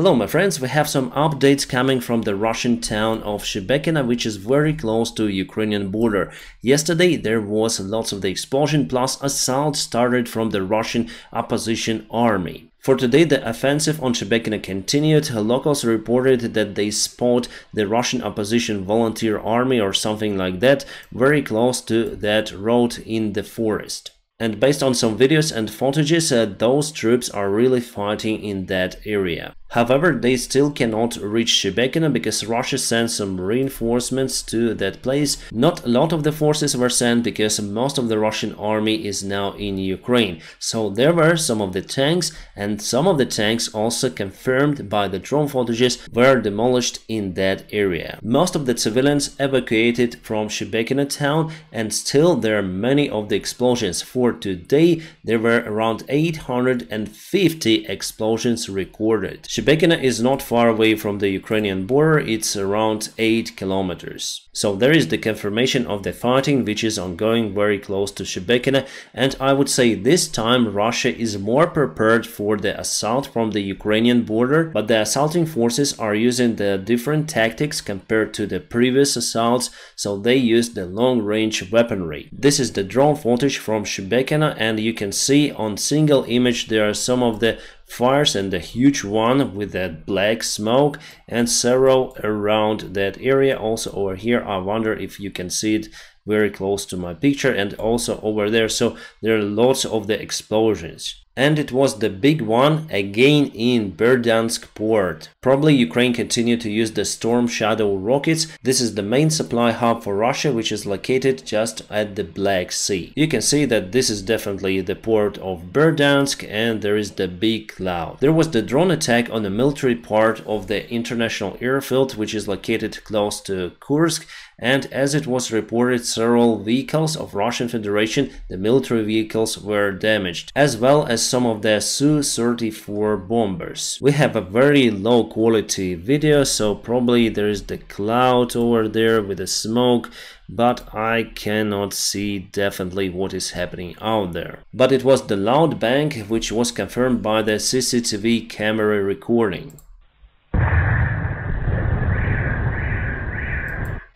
Hello my friends, we have some updates coming from the Russian town of Shebekina, which is very close to Ukrainian border. Yesterday there was lots of the explosion plus assault started from the Russian opposition army. For today the offensive on Shebekina continued. Locals reported that they spot the Russian opposition volunteer army or something like that very close to that road in the forest. And based on some videos and footages, those troops are really fighting in that area. However, they still cannot reach Shebekina because Russia sent some reinforcements to that place. Not a lot of the forces were sent because most of the Russian army is now in Ukraine. So there were some of the tanks, and some of the tanks, also confirmed by the drone footages, were demolished in that area. Most of the civilians evacuated from Shebekina town, and still there are many of the explosions. For today, there were around 850 explosions recorded. Shebekina is not far away from the Ukrainian border, it's around 8 kilometers. So there is the confirmation of the fighting which is ongoing very close to Shebekina, and I would say this time Russia is more prepared for the assault from the Ukrainian border, but the assaulting forces are using the different tactics compared to the previous assaults, so they use the long-range weaponry. This is the drone footage from Shebekina, and you can see on single image there are some of the fires and the huge one with that black smoke and several around that area. Also over here, I wonder if you can see it very close to my picture, and also over there. So there are lots of the explosions. And it was the big one again in Berdyansk port. Probably Ukraine continued to use the Storm Shadow rockets. This is the main supply hub for Russia, which is located just at the Black Sea. You can see that this is definitely the port of Berdyansk, and there is the big cloud. There was the drone attack on the military part of the international airfield, which is located close to Kursk. And as it was reported, several vehicles of Russian Federation, the military vehicles, were damaged, as well as some of the Su-34 bombers. We have a very low quality video, so probably there is the cloud over there with the smoke, but I cannot see definitely what is happening out there. But it was the loud bang which was confirmed by the CCTV camera recording.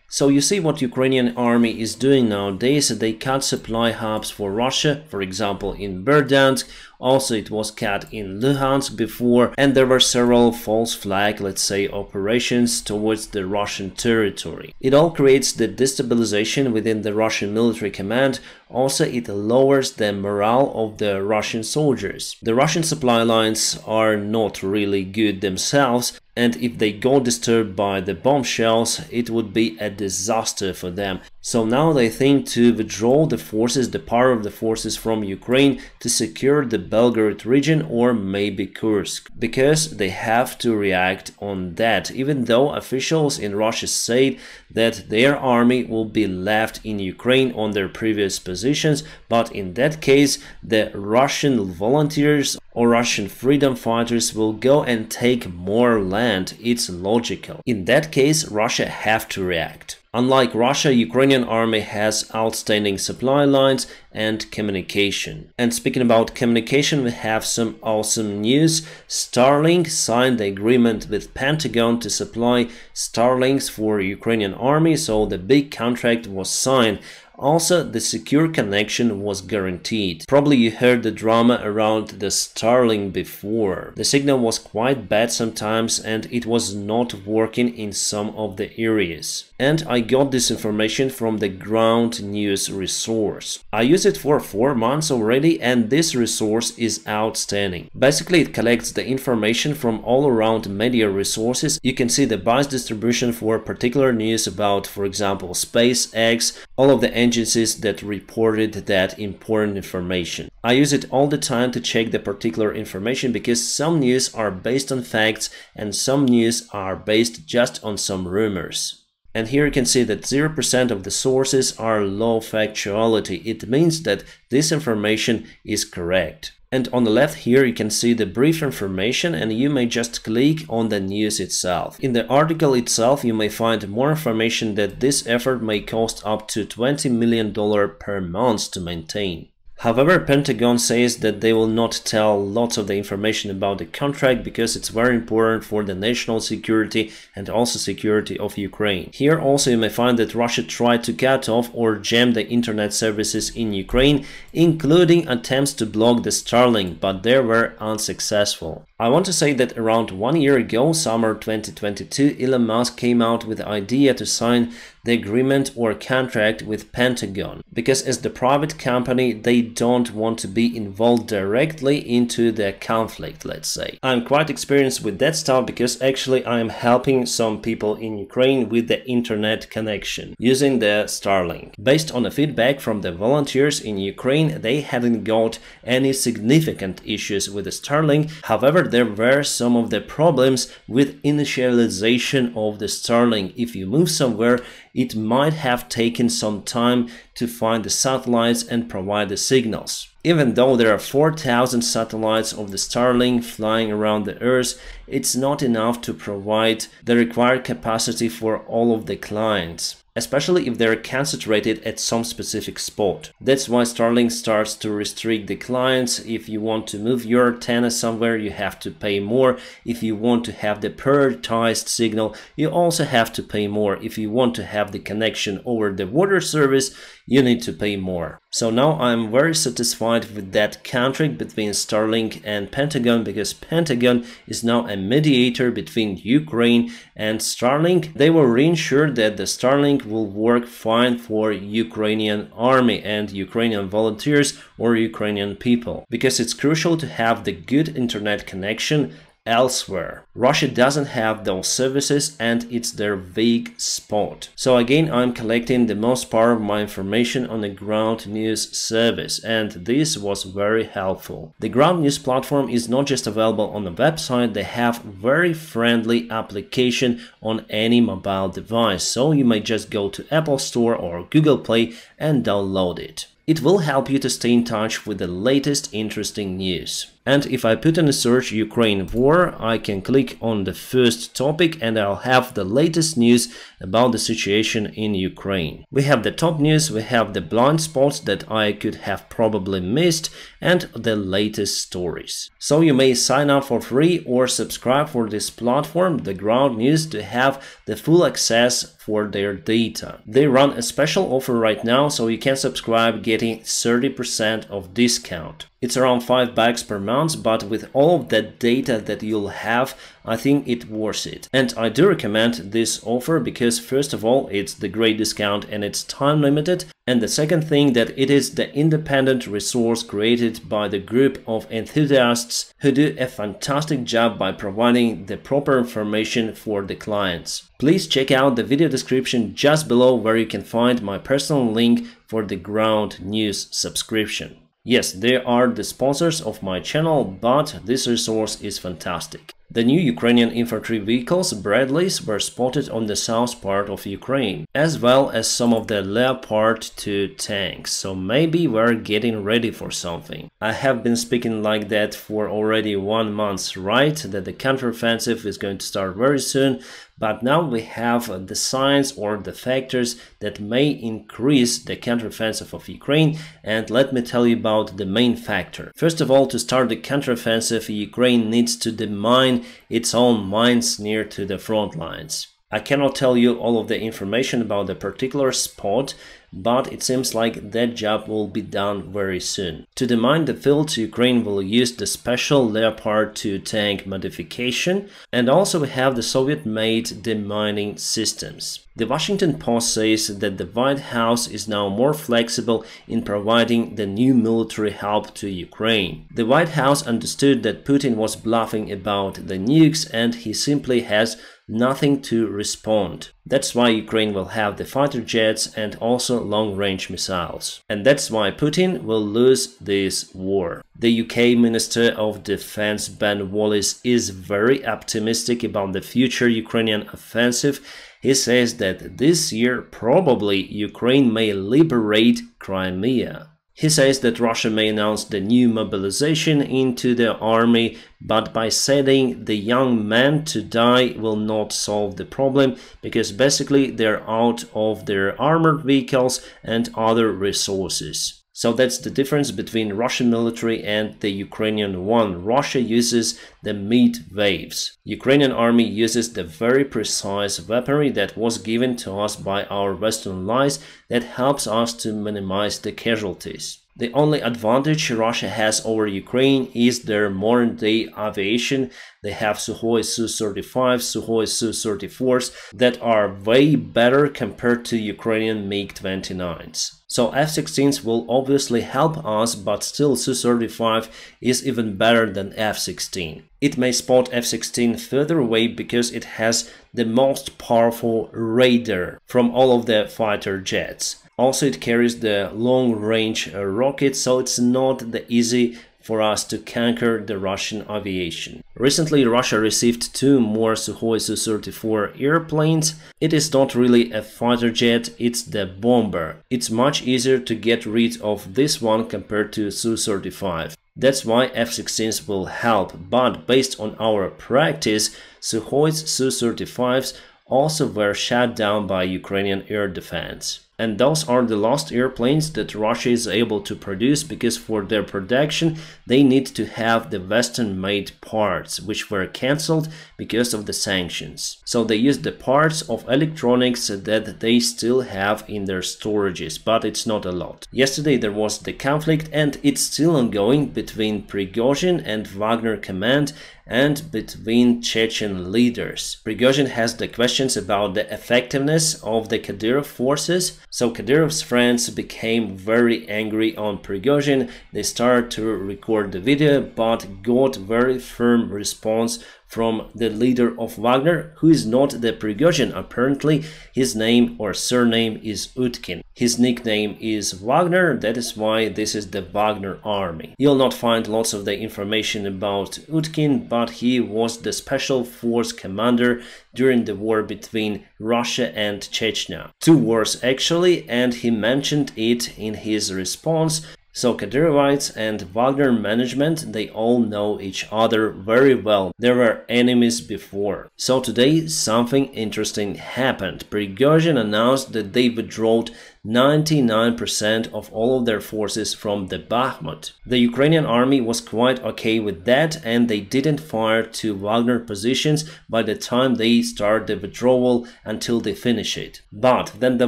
So you see what Ukrainian army is doing nowadays. They cut supply hubs for Russia, for example in Berdyansk. Also it was cut in Luhansk before, and there were several false flag, let's say, operations towards the Russian territory. It all creates the destabilization within the Russian military command. Also it lowers the morale of the Russian soldiers. The Russian supply lines are not really good themselves, and if they go disturbed by the bombshells, it would be a disaster for them. So now they think to withdraw the forces, the power of the forces from Ukraine to secure the Belgorod region or maybe Kursk, because they have to react on that, even though officials in Russia say that their army will be left in Ukraine on their previous positions, but in that case the Russian volunteers or Russian freedom fighters will go and take more land. It's logical. In that case, Russia have to react. Unlike Russia, Ukrainian army has outstanding supply lines and communication. And speaking about communication, we have some awesome news. Starlink signed the agreement with Pentagon to supply Starlinks for Ukrainian army, so the big contract was signed. Also, the secure connection was guaranteed. Probably you heard the drama around the Starlink before. The signal was quite bad sometimes, and it was not working in some of the areas. And I got this information from the ground news resource. I use it for 4 months already, and this resource is outstanding. Basically, it collects the information from all around media resources. You can see the bias distribution for particular news about, for example, SpaceX, all of the agencies that reported that important information. I use it all the time to check the particular information because some news are based on facts and some news are based just on some rumors. And here you can see that 0% of the sources are low factuality. It means that this information is correct. And on the left here you can see the brief information, and you may just click on the news itself. In the article itself you may find more information that this effort may cost up to $20 million per month to maintain. However, Pentagon says that they will not tell lots of the information about the contract because it's very important for the national security and also security of Ukraine. Here also you may find that Russia tried to cut off or jam the internet services in Ukraine, including attempts to block the Starlink, but they were unsuccessful. I want to say that around 1 year ago, summer 2022, Elon Musk came out with the idea to sign the agreement or contract with Pentagon, because as the private company they don't want to be involved directly into the conflict, let's say. I'm quite experienced with that stuff because actually I am helping some people in Ukraine with the internet connection using the Starlink. Based on the feedback from the volunteers in Ukraine, they hadn't got any significant issues with the Starlink. However, there were some of the problems with initialization of the Starlink. If you move somewhere, it might have taken some time to find the satellites and provide the signals. Even though there are 4,000 satellites of the Starlink flying around the Earth, it's not enough to provide the required capacity for all of the clients, especially if they're concentrated at some specific spot. That's why Starlink starts to restrict the clients. If you want to move your antenna somewhere, you have to pay more. If you want to have the prioritized signal, you also have to pay more. If you want to have the connection over the water service, you need to pay more. So now I'm very satisfied with that contract between Starlink and Pentagon, because Pentagon is now a mediator between Ukraine and Starlink. They will reassure that the Starlink will work fine for Ukrainian army and Ukrainian volunteers or Ukrainian people, because it's crucial to have the good internet connection elsewhere. Russia doesn't have those services and it's their weak spot. So again, I'm collecting the most part of my information on the ground news service, and this was very helpful. The ground news platform is not just available on the website, they have very friendly application on any mobile device, so you may just go to Apple Store or Google Play and download it. It will help you to stay in touch with the latest interesting news. And if I put in a search Ukraine war, I can click on the first topic and I'll have the latest news about the situation in Ukraine. We have the top news, we have the blind spots that I could have probably missed, and the latest stories. So you may sign up for free or subscribe for this platform, the Ground News, to have the full access for their data. They run a special offer right now, so you can subscribe getting 30% of discount. It's around $5 per month, but with all of that data that you'll have, I think it's worth it. And I do recommend this offer because first of all, it's the great discount and it's time limited. And the second thing, that it is the independent resource created by the group of enthusiasts who do a fantastic job by providing the proper information for the clients. Please check out the video description just below where you can find my personal link for the Ground News subscription. Yes, they are the sponsors of my channel, but this resource is fantastic. The new Ukrainian infantry vehicles, Bradleys, were spotted on the south part of Ukraine, as well as some of the Leopard 2 tanks, so maybe we're getting ready for something. I have been speaking like that for already 1 month, right? That the counteroffensive is going to start very soon, but now we have the signs or the factors that may increase the counteroffensive of Ukraine, and let me tell you about the main factor. First of all, to start the counteroffensive, Ukraine needs to demine its own mines near to the front lines. I cannot tell you all of the information about the particular spot, but it seems like that job will be done very soon. To demine the fields, Ukraine will use the special Leopard 2 tank modification, and also we have the Soviet-made demining systems. The Washington Post says that the White House is now more flexible in providing the new military help to Ukraine. The White House understood that Putin was bluffing about the nukes and he simply has nothing to respond. That's why Ukraine will have the fighter jets and also long-range missiles. And that's why Putin will lose this war. The UK Minister of Defense Ben Wallace is very optimistic about the future Ukrainian offensive. He says that this year probably Ukraine may liberate Crimea. He says that Russia may announce the new mobilization into the army, but by sending the young men to die will not solve the problem, because basically they're out of their armored vehicles and other resources. So that's the difference between Russian military and the Ukrainian one. Russia uses the mid waves. Ukrainian army uses the very precise weaponry that was given to us by our Western allies that helps us to minimize the casualties. The only advantage Russia has over Ukraine is their modern-day aviation. They have Sukhoi Su-35s, Sukhoi Su-34s that are way better compared to Ukrainian MiG-29s. So F-16s will obviously help us, but still Su-35 is even better than F-16. It may spot F-16 further away because it has the most powerful radar from all of the fighter jets. Also, it carries the long-range rockets, so it's not that easy for us to conquer the Russian aviation. Recently, Russia received 2 more Sukhoi Su-34 airplanes. It is not really a fighter jet, it's the bomber. It's much easier to get rid of this one compared to Su-35. That's why F-16s will help, but based on our practice, Sukhoi's Su-35s also were shot down by Ukrainian air defense. And those are the last airplanes that Russia is able to produce because for their production they need to have the Western-made parts, which were cancelled because of the sanctions. So they use the parts of electronics that they still have in their storages, but it's not a lot. Yesterday there was the conflict and it's still ongoing between Prigozhin and Wagner command and between Chechen leaders. Prigozhin has the questions about the effectiveness of the Kadyrov forces, so Kadyrov's friends became very angry on Prigozhin. They started to record the video, but got very firm response from the leader of Wagner, who is not the Prigozhin. Apparently, his name or surname is Utkin. His nickname is Wagner, that is why this is the Wagner army. You'll not find lots of the information about Utkin, but he was the special force commander during the war between Russia and Chechnya. 2 wars actually, and he mentioned it in his response. So Kadyrovites and Wagner management, they all know each other very well. They were enemies before. So today something interesting happened. Prigozhin announced that they withdrew 99% of all of their forces from the Bakhmut. The Ukrainian army was quite okay with that and they didn't fire to Wagner positions by the time they start the withdrawal until they finish it. But then the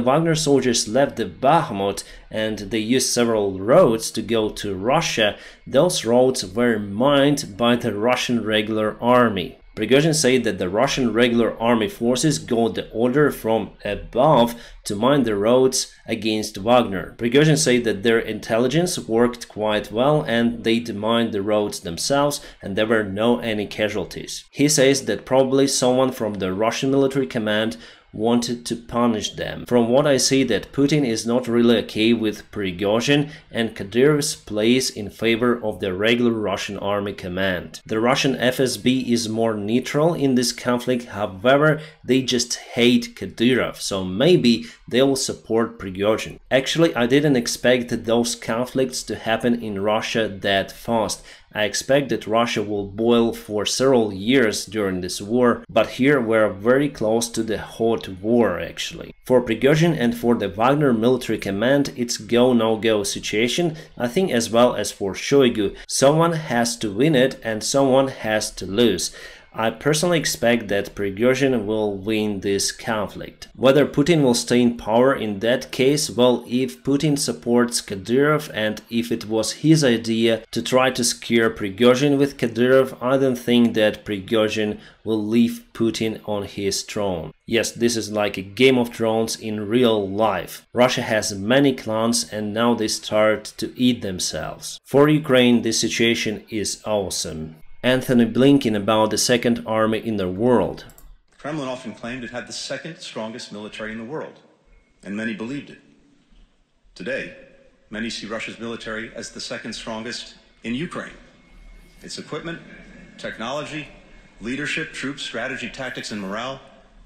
Wagner soldiers left the Bakhmut and they used several roads to go to Russia. Those roads were mined by the Russian regular army. Prigozhin said that the Russian regular army forces got the order from above to mine the roads against Wagner. Prigozhin said that their intelligence worked quite well and they mined the roads themselves and there were no any casualties. He says that probably someone from the Russian military command wanted to punish them. From what I see, that Putin is not really okay with Prigozhin and Kadyrov's place in favor of the regular Russian army command. The Russian FSB is more neutral in this conflict, however, they just hate Kadyrov, so maybe they will support Prigozhin. Actually, I didn't expect those conflicts to happen in Russia that fast. I expect that Russia will boil for several years during this war, but here we're very close to the hot war actually. For Prigozhin and for the Wagner military command, it's go-no-go situation, I think, as well as for Shoigu. Someone has to win it and someone has to lose. I personally expect that Prigozhin will win this conflict. Whether Putin will stay in power in that case, well, if Putin supports Kadyrov and if it was his idea to try to scare Prigozhin with Kadyrov, I don't think that Prigozhin will leave Putin on his throne. Yes, this is like a Game of Thrones in real life. Russia has many clans and now they start to eat themselves. For Ukraine, this situation is awesome. Anthony Blinken about the second army in the world. The Kremlin often claimed it had the second strongest military in the world, and many believed it. Today, many see Russia's military as the second strongest in Ukraine. Its equipment, technology, leadership, troops, strategy, tactics, and morale,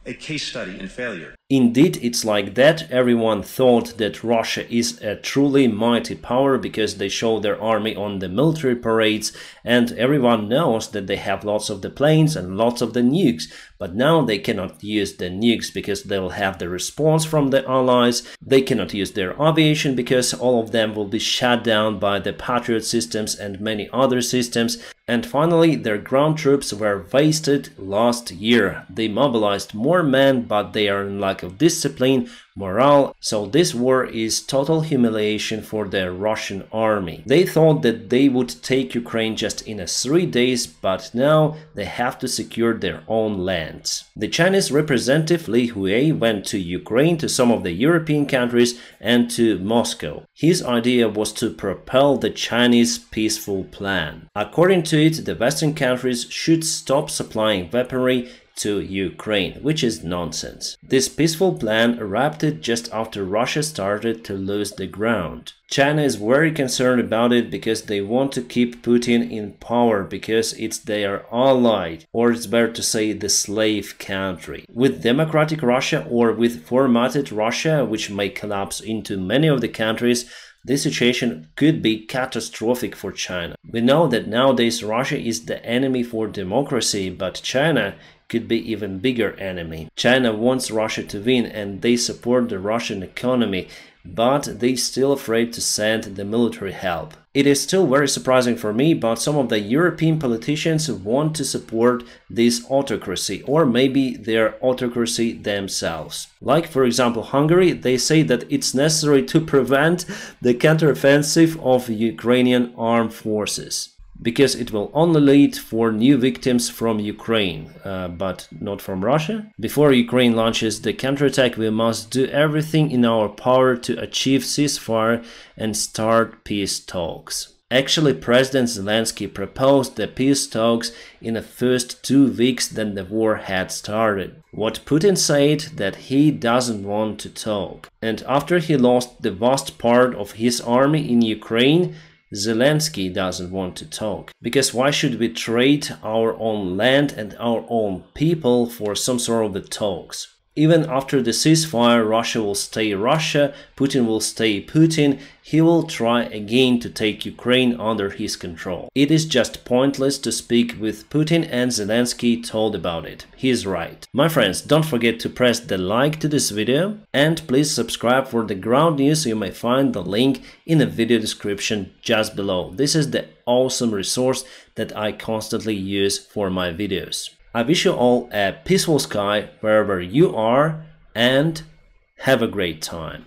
a case study in failure. Indeed, it's like that. Everyone thought that Russia is a truly mighty power because they show their army on the military parades, and everyone knows that they have lots of the planes and lots of the nukes. But now they cannot use the nukes because they will have the response from the allies. They cannot use their aviation because all of them will be shut down by the Patriot systems and many other systems. And finally, their ground troops were wasted last year. They mobilized more men, but they are in lack of discipline, morale, so this war is total humiliation for the Russian army. They thought that they would take Ukraine just in 3 days, but now they have to secure their own lands. The Chinese representative Li Hui went to Ukraine, to some of the European countries and to Moscow. His idea was to propel the Chinese peaceful plan. According to it, the Western countries should stop supplying weaponry to Ukraine, which is nonsense. This peaceful plan erupted just after Russia started to lose the ground. China is very concerned about it because they want to keep Putin in power because it's their ally, or it's better to say the slave country. With democratic Russia or with formatted Russia, which may collapse into many of the countries, this situation could be catastrophic for China. We know that nowadays Russia is the enemy for democracy, but China could be even bigger enemy. China wants Russia to win and they support the Russian economy, but they're still afraid to send the military help. It is still very surprising for me, but some of the European politicians want to support this autocracy, or maybe their autocracy themselves. Like, for example, Hungary, they say that it's necessary to prevent the counteroffensive of Ukrainian armed forces, because it will only lead for new victims from Ukraine, but not from Russia. Before Ukraine launches the counterattack, we must do everything in our power to achieve ceasefire and start peace talks. Actually, President Zelensky proposed the peace talks in the first 2 weeks that the war had started. What Putin said that he doesn't want to talk. And after he lost the vast part of his army in Ukraine, Zelensky doesn't want to talk. Because why should we trade our own land and our own people for some sort of the talks? Even after the ceasefire, Russia will stay Russia, Putin will stay Putin, he will try again to take Ukraine under his control. It is just pointless to speak with Putin, and Zelensky told about it. He is right. My friends, don't forget to press the like to this video and please subscribe for the ground news. You may find the link in the video description just below. This is the awesome resource that I constantly use for my videos. I wish you all a peaceful sky wherever you are and have a great time.